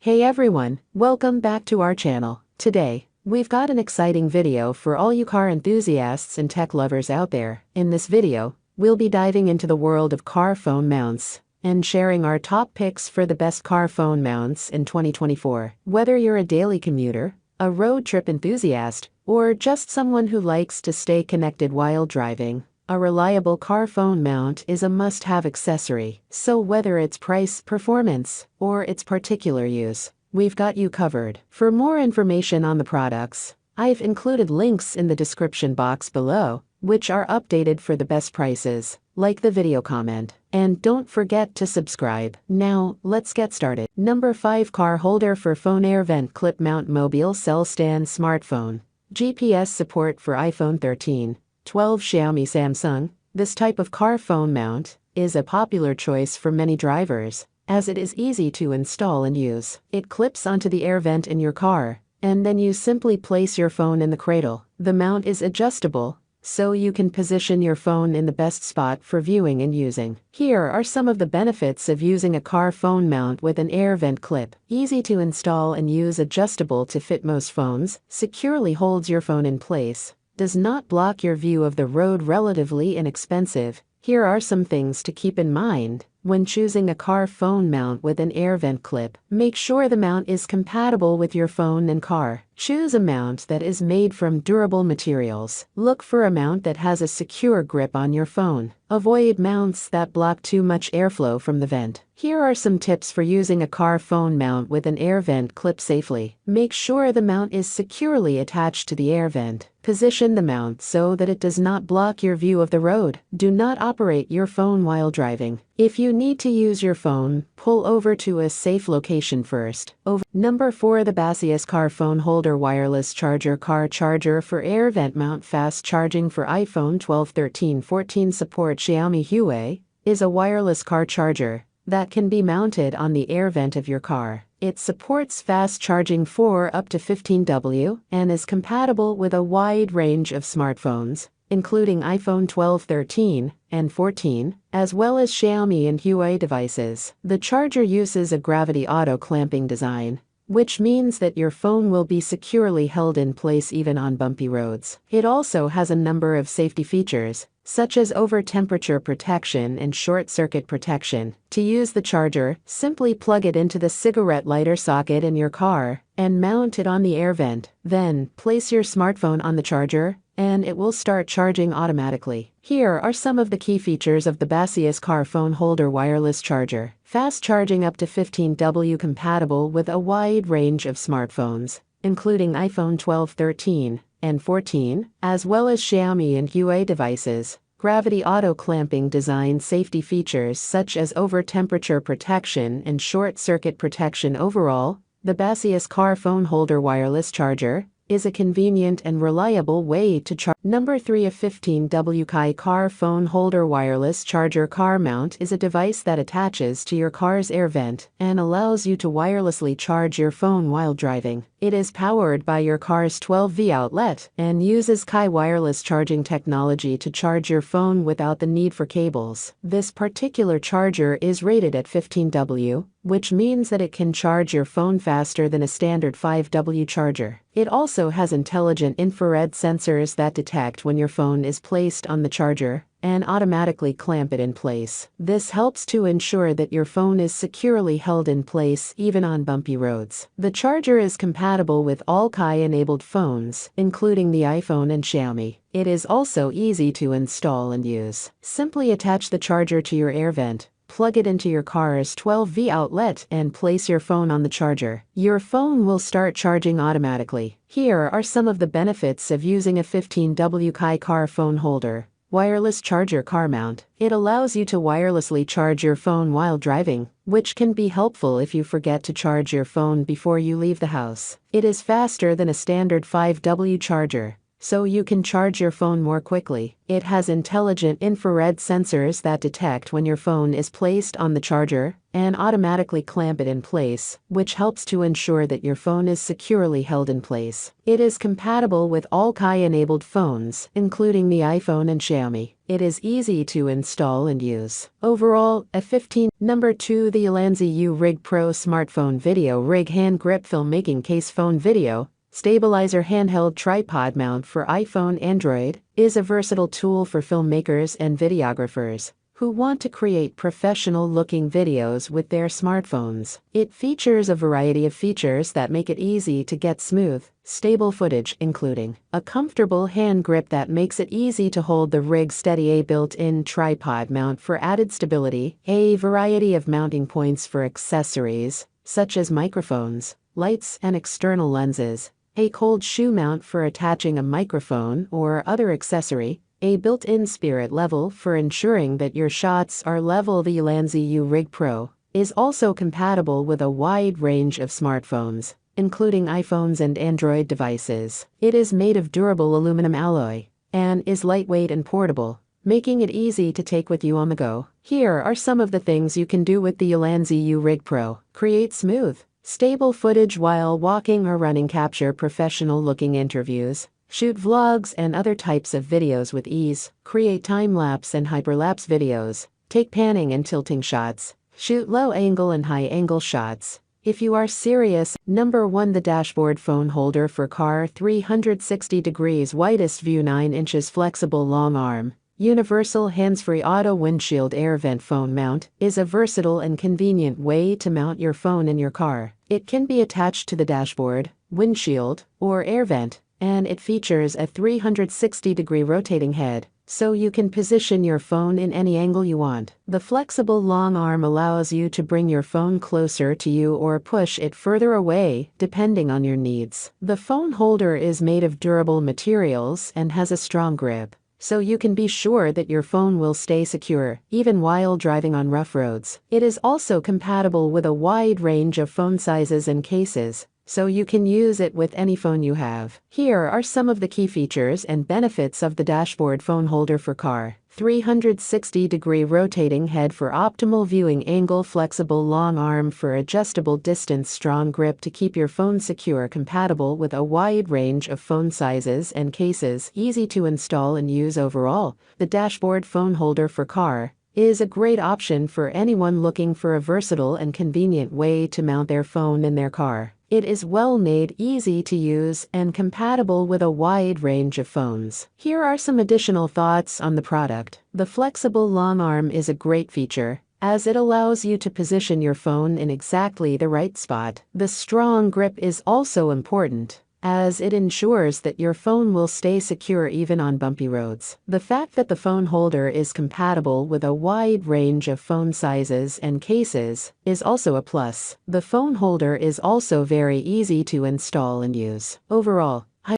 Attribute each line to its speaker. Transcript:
Speaker 1: Hey everyone, welcome back to our channel. Today, we've got an exciting video for all you car enthusiasts and tech lovers out there. In this video, we'll be diving into the world of car phone mounts and sharing our top picks for the best car phone mounts in 2024. Whether you're a daily commuter, a road trip enthusiast, or just someone who likes to stay connected while driving, a reliable car phone mount is a must-have accessory. So whether it's price, performance, or its particular use, we've got you covered. For more information on the products, I've included links in the description box below, which are updated for the best prices. Like the video, comment, and don't forget to subscribe. Now, let's get started. Number 5. Car holder for phone air vent clip mount mobile cell stand smartphone. GPS support for iPhone 13. 12 Xiaomi Samsung. This type of car phone mount is a popular choice for many drivers, as it is easy to install and use. It clips onto the air vent in your car, and then you simply place your phone in the cradle. The mount is adjustable, so you can position your phone in the best spot for viewing and using. Here are some of the benefits of using a car phone mount with an air vent clip. Easy to install and use, adjustable to fit most phones, securely holds your phone in place, does not block your view of the road, relatively inexpensive. Here are some things to keep in mind when choosing a car phone mount with an air vent clip. Make sure the mount is compatible with your phone and car. Choose a mount that is made from durable materials. Look for a mount that has a secure grip on your phone. Avoid mounts that block too much airflow from the vent. Here are some tips for using a car phone mount with an air vent clip safely. Make sure the mount is securely attached to the air vent. Position the mount so that it does not block your view of the road. Do not operate your phone while driving. If you need to use your phone, pull over to a safe location first. Number 4. The VeaQee car phone holder wireless charger. Car charger for air vent mount. Fast charging for iPhone 12, 13, 14. Support Xiaomi VeaQee is a wireless car charger that can be mounted on the air vent of your car. It supports fast charging for up to 15W and is compatible with a wide range of smartphones, including iPhone 12, 13, and 14, as well as Xiaomi and VeaQee devices. The charger uses a gravity auto clamping design, which means that your phone will be securely held in place even on bumpy roads. It also has a number of safety features, such as over-temperature protection and short-circuit protection. To use the charger, simply plug it into the cigarette lighter socket in your car and mount it on the air vent. Then, place your smartphone on the charger, and it will start charging automatically. Here are some of the key features of the VeaQee car phone holder wireless charger. Fast charging up to 15W, compatible with a wide range of smartphones, including iPhone 12, 13, and 14, as well as Xiaomi and VeaQee devices. Gravity auto clamping design. Safety features such as over-temperature protection and short-circuit protection. Overall, the VeaQee car phone holder wireless charger is a convenient and reliable way to charge. Number 3. A 15W car phone holder wireless charger. Car mount is a device that attaches to your car's air vent and allows you to wirelessly charge your phone while driving. It is powered by your car's 12V outlet and uses VeaQee wireless charging technology to charge your phone without the need for cables. This particular charger is rated at 15W, which means that it can charge your phone faster than a standard 5W charger. It also has intelligent infrared sensors that detect when your phone is placed on the charger and automatically clamp it in place. This helps to ensure that your phone is securely held in place even on bumpy roads. The charger is compatible with all VeaQee-enabled phones, including the iPhone and Xiaomi. It is also easy to install and use. Simply attach the charger to your air vent, plug it into your car's 12V outlet, and place your phone on the charger. Your phone will start charging automatically. Here are some of the benefits of using a 15W VeaQee car phone holder wireless charger. Car mount. It allows you to wirelessly charge your phone while driving, which can be helpful if you forget to charge your phone before you leave the house. It is faster than a standard 5W charger, so you can charge your phone more quickly. It has intelligent infrared sensors that detect when your phone is placed on the charger and automatically clamp it in place, which helps to ensure that your phone is securely held in place. It is compatible with all VeaQee-enabled phones, including the iPhone and Xiaomi. It is easy to install and use. Overall, a 15. Number 2. The VeaQee Rig Pro Smartphone Video Rig Hand Grip Filmmaking Case Phone Video Stabilizer Handheld Tripod Mount for iPhone Android is a versatile tool for filmmakers and videographers who want to create professional-looking videos with their smartphones. It features a variety of features that make it easy to get smooth, stable footage, including a comfortable hand grip that makes it easy to hold the rig steady, a built-in tripod mount for added stability, a variety of mounting points for accessories, such as microphones, lights, and external lenses, a cold shoe mount for attaching a microphone or other accessory, a built-in spirit level for ensuring that your shots are level. The VeaQee Rig Pro is also compatible with a wide range of smartphones, including iPhones and Android devices. It is made of durable aluminum alloy and is lightweight and portable, making it easy to take with you on the go. Here are some of the things you can do with the VeaQee Rig Pro. Create smooth, stable footage while walking or running. Capture professional-looking interviews. Shoot vlogs and other types of videos with ease. Create time-lapse and hyperlapse videos. Take panning and tilting shots. Shoot low-angle and high-angle shots. If you are serious. Number 1. The Dashboard Phone Holder for Car 360 degrees widest view 9 inches flexible long arm. Universal hands-free auto windshield air vent phone mount is a versatile and convenient way to mount your phone in your car. It can be attached to the dashboard, windshield, or air vent, and it features a 360-degree rotating head, so you can position your phone in any angle you want. The flexible long arm allows you to bring your phone closer to you or push it further away, depending on your needs. The phone holder is made of durable materials and has a strong grip, so you can be sure that your phone will stay secure, even while driving on rough roads. It is also compatible with a wide range of phone sizes and cases, so you can use it with any phone you have. Here are some of the key features and benefits of the Dashboard Phone Holder for Car. 360-degree rotating head for optimal viewing angle. Flexible long arm for adjustable distance. Strong grip to keep your phone secure. Compatible with a wide range of phone sizes and cases. Easy to install and use. Overall, the Dashboard Phone Holder for Car is a great option for anyone looking for a versatile and convenient way to mount their phone in their car. It is well made, easy to use, and compatible with a wide range of phones. Here are some additional thoughts on the product. The flexible long arm is a great feature, as it allows you to position your phone in exactly the right spot. The strong grip is also important, as it ensures that your phone will stay secure even on bumpy roads. The fact that the phone holder is compatible with a wide range of phone sizes and cases is also a plus. The phone holder is also very easy to install and use. Overall,